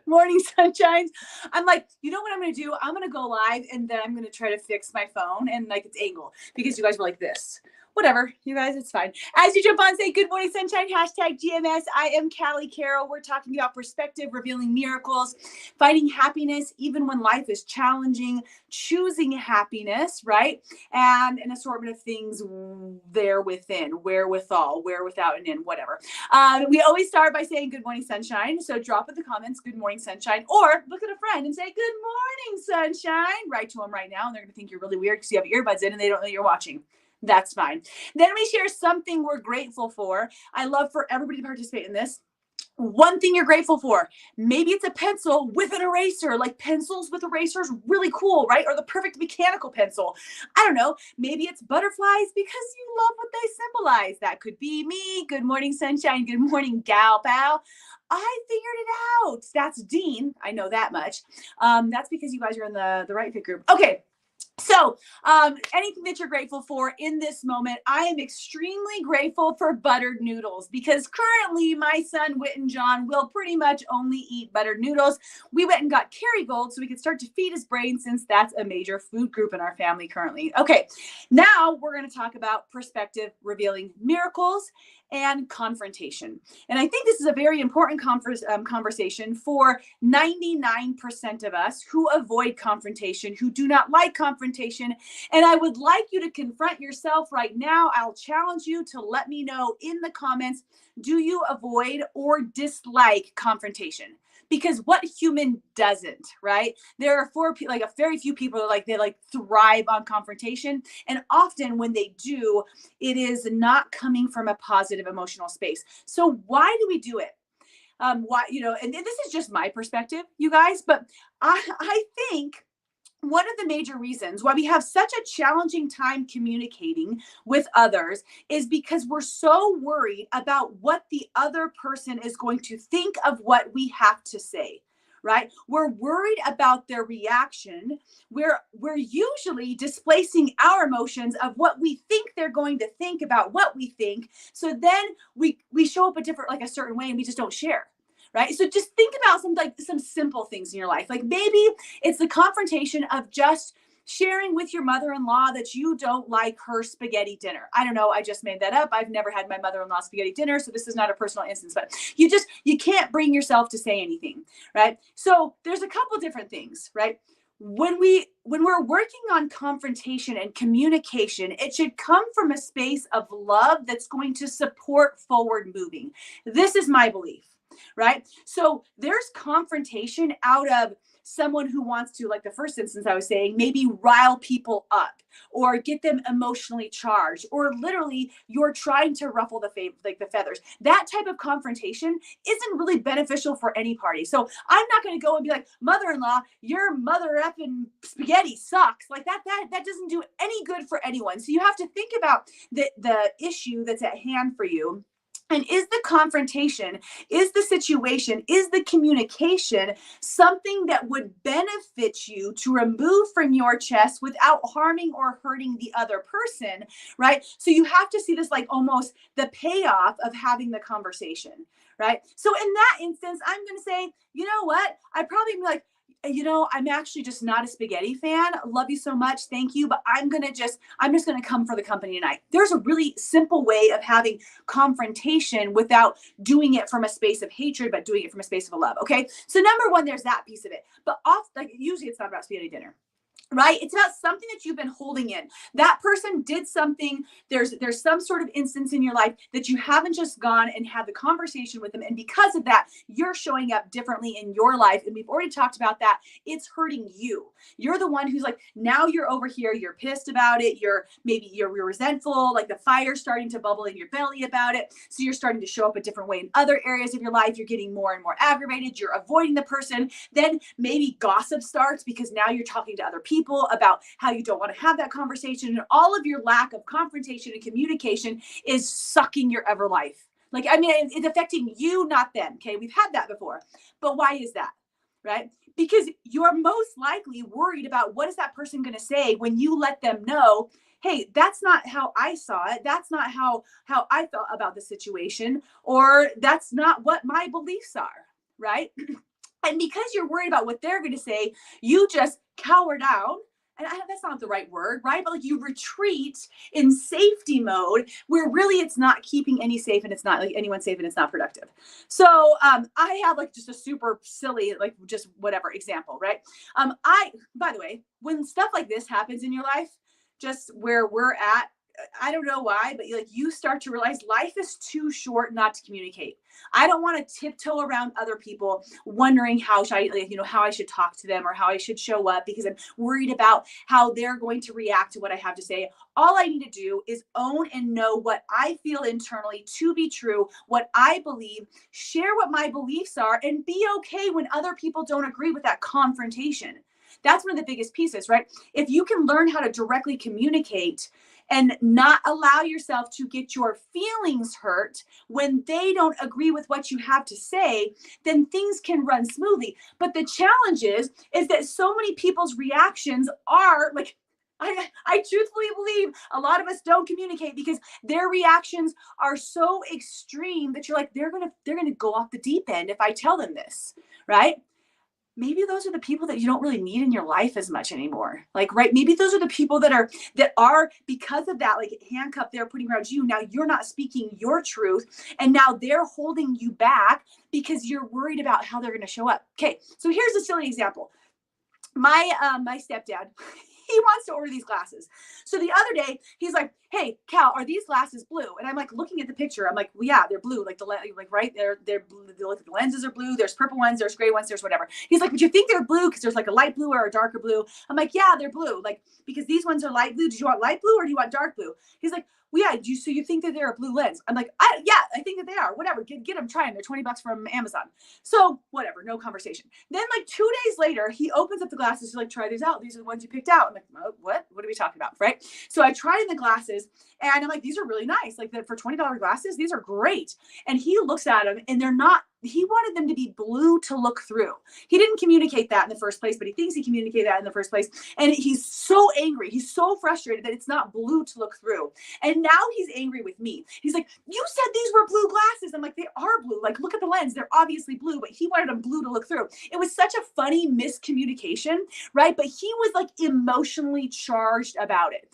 morning sunshines. I'm like, you know what I'm going to do? I'm going to go live and then I'm going to try to fix my phone and like its angle because you guys were like this. Whatever, you guys, it's fine. As you jump on, say good morning, sunshine, hashtag GMS. I am Callie Carroll. We're talking about perspective, revealing miracles, finding happiness, even when life is challenging, choosing happiness, right? And an assortment of things there within, wherewithal, where, without, and in, whatever. We always start by saying good morning, sunshine. So drop in the comments, good morning, sunshine, or look at a friend and say, good morning, sunshine. Write to them right now. And they're going to think you're really weird because you have earbuds in and they don't know you're watching. That's fine. Then we share something we're grateful for. I love for everybody to participate in this. One thing you're grateful for. Maybe it's a pencil with an eraser, like pencils with erasers, really cool, right? Or the perfect mechanical pencil. I don't know. Maybe it's butterflies because you love what they symbolize. That could be me. Good morning, sunshine. Good morning, gal pal. I figured it out. That's Dean. I know that much. That's because you guys are in the Right Fit group. Okay. So anything that you're grateful for in this moment, I am extremely grateful for buttered noodles because currently my son, Whit and John, will pretty much only eat buttered noodles. We went and got Kerrygold so we could start to feed his brain since that's a major food group in our family currently. Okay, now we're going to talk about perspective, revealing miracles, and confrontation. And I think this is a very important conversation for 99% of us who avoid confrontation, who do not like confrontation. And I would like you to confront yourself right now. I'll challenge you to let me know in the comments, do you avoid or dislike confrontation? Because what human doesn't, right? There are a very few people that they thrive on confrontation. And often when they do, it is not coming from a positive emotional space. So why do we do it? Why, and this is just my perspective, you guys, but I think one of the major reasons why we have such a challenging time communicating with others is because we're so worried about what the other person is going to think of what we have to say, right? We're worried about their reaction. We're usually displacing our emotions of what we think they're going to think about what we think. So then we show up a certain way and we just don't share. Right. So just think about some simple things in your life. Like maybe it's the confrontation of just sharing with your mother-in-law that you don't like her spaghetti dinner. I don't know. I just made that up. I've never had my mother-in-law spaghetti dinner. So this is not a personal instance, but you can't bring yourself to say anything. Right. So there's a couple different things. Right. When we're working on confrontation and communication, it should come from a space of love that's going to support forward moving. This is my belief. Right? So there's confrontation out of someone who wants to, like the first instance I was saying, maybe rile people up or get them emotionally charged, or literally you're trying to ruffle the feathers. That type of confrontation isn't really beneficial for any party. So I'm not going to go and be like, mother-in-law, your mother effing spaghetti sucks. Like that doesn't do any good for anyone. So you have to think about the issue that's at hand for you. And is the confrontation, is the situation, is the communication something that would benefit you to remove from your chest without harming or hurting the other person, right? So you have to see this like almost the payoff of having the conversation, right? So in that instance, I'm going to say, you know what? I'd probably be like, I'm actually just not a spaghetti fan. Love you so much. Thank you. But I'm just going to come for the company tonight. There's a really simple way of having confrontation without doing it from a space of hatred, but doing it from a space of love. Okay. So number one, there's that piece of it. But usually it's not about spaghetti dinner. Right? It's about something that you've been holding in. That person did something. There's some sort of instance in your life that you haven't just gone and had the conversation with them. And because of that, you're showing up differently in your life. And we've already talked about that. It's hurting you. You're the one who's like, now you're over here. You're pissed about it. You're resentful, like the fire's starting to bubble in your belly about it. So you're starting to show up a different way in other areas of your life. You're getting more and more aggravated. You're avoiding the person. Then maybe gossip starts because now you're talking to other people about how you don't want to have that conversation, and all of your lack of confrontation and communication is sucking your ever life. It's affecting you, not them. Okay. We've had that before, but why is that? Right? Because you're most likely worried about what is that person going to say when you let them know, hey, that's not how I saw it. That's not how I felt about the situation, or that's not what my beliefs are. Right? And because you're worried about what they're going to say, you just cower down. And that's not the right word, right? But like you retreat in safety mode where really it's not keeping any safe and it's not like anyone safe and it's not productive. So I have like just a super silly, like just whatever example, right? By the way, when stuff like this happens in your life, just where we're at, I don't know why, but like you start to realize life is too short not to communicate. I don't want to tiptoe around other people wondering how should I, like, how I should talk to them or how I should show up because I'm worried about how they're going to react to what I have to say. All I need to do is own and know what I feel internally to be true, what I believe, share what my beliefs are, and be okay when other people don't agree with that confrontation. That's one of the biggest pieces, right? If you can learn how to directly communicate and not allow yourself to get your feelings hurt when they don't agree with what you have to say, then things can run smoothly. But the challenge is that so many people's reactions are like, I truthfully believe a lot of us don't communicate because their reactions are so extreme that you're like, they're gonna go off the deep end if I tell them this, right? Maybe those are the people that you don't really need in your life as much anymore. Like, right. Maybe those are the people that are because of that, like handcuffed they're putting around you. Now you're not speaking your truth. And now they're holding you back because you're worried about how they're going to show up. Okay. So here's a silly example. My stepdad, he wants to order these glasses. So the other day he's like, "Hey, Cal, are these glasses blue?" And I'm like looking at the picture. I'm like, "Well, yeah, they're blue. Like right, they're blue. The lenses are blue. There's purple ones. There's gray ones. There's whatever." He's like, "But you think they're blue because there's like a light blue or a darker blue?" I'm like, "Yeah, they're blue. Like because these ones are light blue. Do you want light blue or do you want dark blue?" He's like, "Well, yeah. So you think that they're a blue lens?" I'm like, "Yeah, I think that they are. Whatever. Get them. Try them. They're $20 from Amazon." So whatever. No conversation. Then like 2 days later, he opens up the glasses. He's like, "Try these out. These are the ones you picked out." I'm like, "Oh, what? What are we talking about?" Right? So I tried in the glasses and I'm like, "These are really nice. Like for $20 glasses, these are great." And he looks at them and they're not, he wanted them to be blue to look through. He didn't communicate that in the first place, but he thinks he communicated that in the first place. And he's so angry. He's so frustrated that it's not blue to look through. And now he's angry with me. He's like, "You said these were blue glasses." I'm like, "They are blue. Like, look at the lens. They're obviously blue," but he wanted them blue to look through. It was such a funny miscommunication, right? But he was like emotionally charged about it.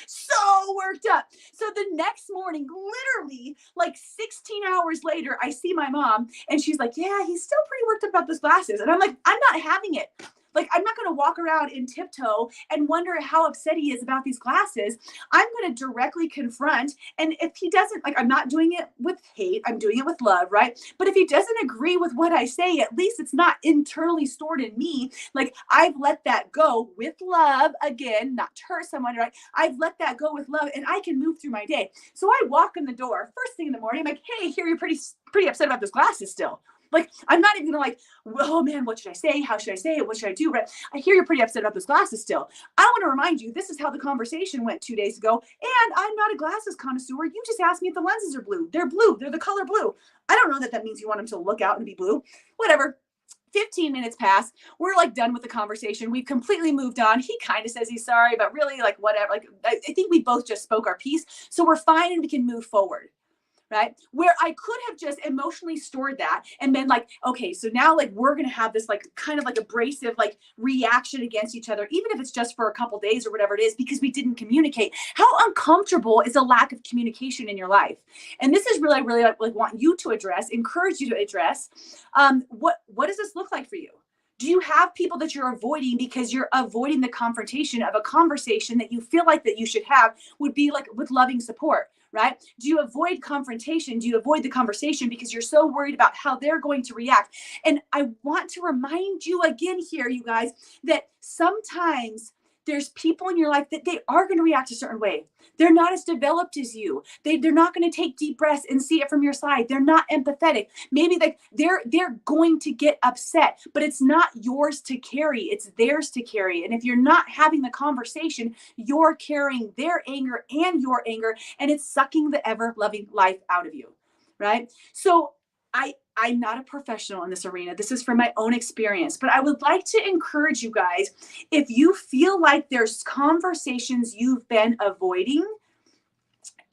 So worked up. So the next morning, literally like 16 hours later, I see my mom and she's like, "Yeah, he's still pretty worked up about those glasses." And I'm like, "I'm not having it. Like, I'm not going to walk around in tiptoe and wonder how upset he is about these glasses. I'm going to directly confront. And if he doesn't, like, I'm not doing it with hate, I'm doing it with love, right? But if he doesn't agree with what I say, at least it's not internally stored in me. Like, I've let that go with love, again, not to hurt someone, right? I've let that go with love and I can move through my day." So I walk in the door first thing in the morning. I'm like, "Hey, here, you're pretty upset about those glasses still." Like, I'm not even gonna like, "Oh man, what should I say? How should I say it? What should I do?" Right? I hear you're pretty upset about those glasses still. I want to remind you, this is how the conversation went 2 days ago. And I'm not a glasses connoisseur. You just asked me if the lenses are blue. They're blue. They're the color blue. I don't know that means you want them to look out and be blue. Whatever. 15 minutes pass. We're like done with the conversation. We've completely moved on. He kind of says he's sorry, but really like whatever. Like I think we both just spoke our piece. So we're fine and we can move forward. Right? Where I could have just emotionally stored that and been like, "Okay, so now like we're going to have this like kind of like abrasive like reaction against each other, even if it's just for a couple days or whatever it is, because we didn't communicate." How uncomfortable is a lack of communication in your life? And this is really, really like want you to address, encourage you to address. What does this look like for you? Do you have people that you're avoiding because you're avoiding the confrontation of a conversation that you feel like that you should have would be like with loving support? Right? Do you avoid confrontation? Do you avoid the conversation because you're so worried about how they're going to react? And I want to remind you again here, you guys, that sometimes there's people in your life that they are going to react a certain way. They're not as developed as you. They're not going to take deep breaths and see it from your side. They're not empathetic. Maybe like they're going to get upset, but it's not yours to carry. It's theirs to carry. And if you're not having the conversation, you're carrying their anger and your anger, and it's sucking the ever-loving life out of you, right? So I'm not a professional in this arena. This is from my own experience, but I would like to encourage you guys, if you feel like there's conversations you've been avoiding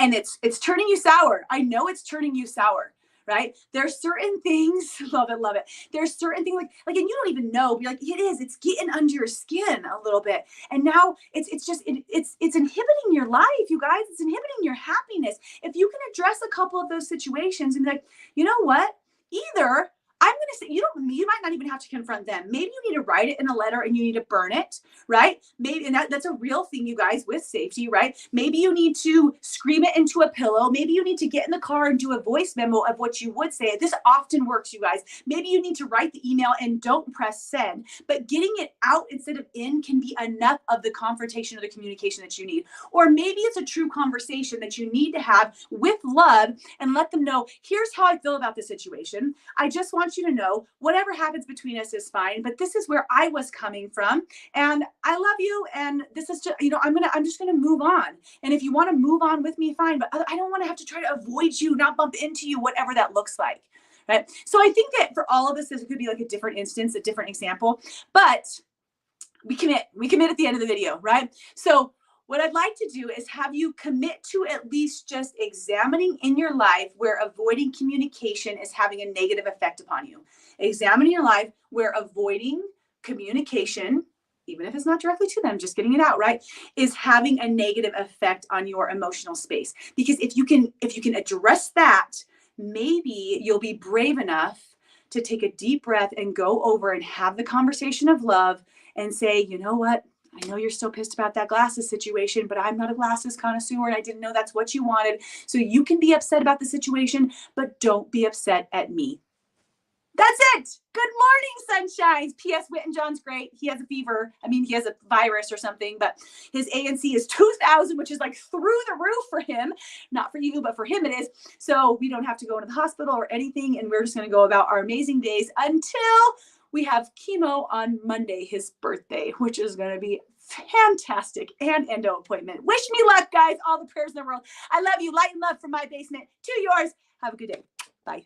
and it's turning you sour. I know it's turning you sour, right? There's certain things, love it. There's certain things and you don't even know, but you're like, it's getting under your skin a little bit. And now it's inhibiting your life, you guys. It's inhibiting your happiness. If you can address a couple of those situations and be like, you know what? Either I'm going to say, you might not even have to confront them. Maybe you need to write it in a letter and you need to burn it, right? Maybe, and that's a real thing, you guys, with safety, right? Maybe you need to scream it into a pillow. Maybe you need to get in the car and do a voice memo of what you would say. This often works, you guys. Maybe you need to write the email and don't press send, but getting it out instead of in can be enough of the confrontation or the communication that you need. Or maybe it's a true conversation that you need to have with love and let them know, here's how I feel about this situation. I just want you to know whatever happens between us is fine, but this is where I was coming from, and I love you, and this is just, I'm just gonna move on. And if you want to move on with me, fine, but I don't want to have to try to avoid you, not bump into you, whatever that looks like, right? So I think that for all of us, this could be like a different instance, a different example, but we commit at the end of the video, right? So what I'd like to do is have you commit to at least just examining in your life where avoiding communication is having a negative effect upon you. Examine your life where avoiding communication, even if it's not directly to them, just getting it out, right, is having a negative effect on your emotional space. Because if you can address that, maybe you'll be brave enough to take a deep breath and go over and have the conversation of love and say, you know what? I know you're still pissed about that glasses situation, but I'm not a glasses connoisseur and I didn't know that's what you wanted. So you can be upset about the situation, but don't be upset at me. That's it. Good morning, sunshines. P.S. Witten John's great. He has a fever. I mean, he has a virus or something, but his ANC is 2,000, which is like through the roof for him. Not for you, but for him it is. So we don't have to go into the hospital or anything, and we're just going to go about our amazing days until we have chemo on Monday, his birthday, which is going to be fantastic, and endo appointment. Wish me luck, guys. All the prayers in the world. I love you. Light and love from my basement to yours. Have a good day. Bye.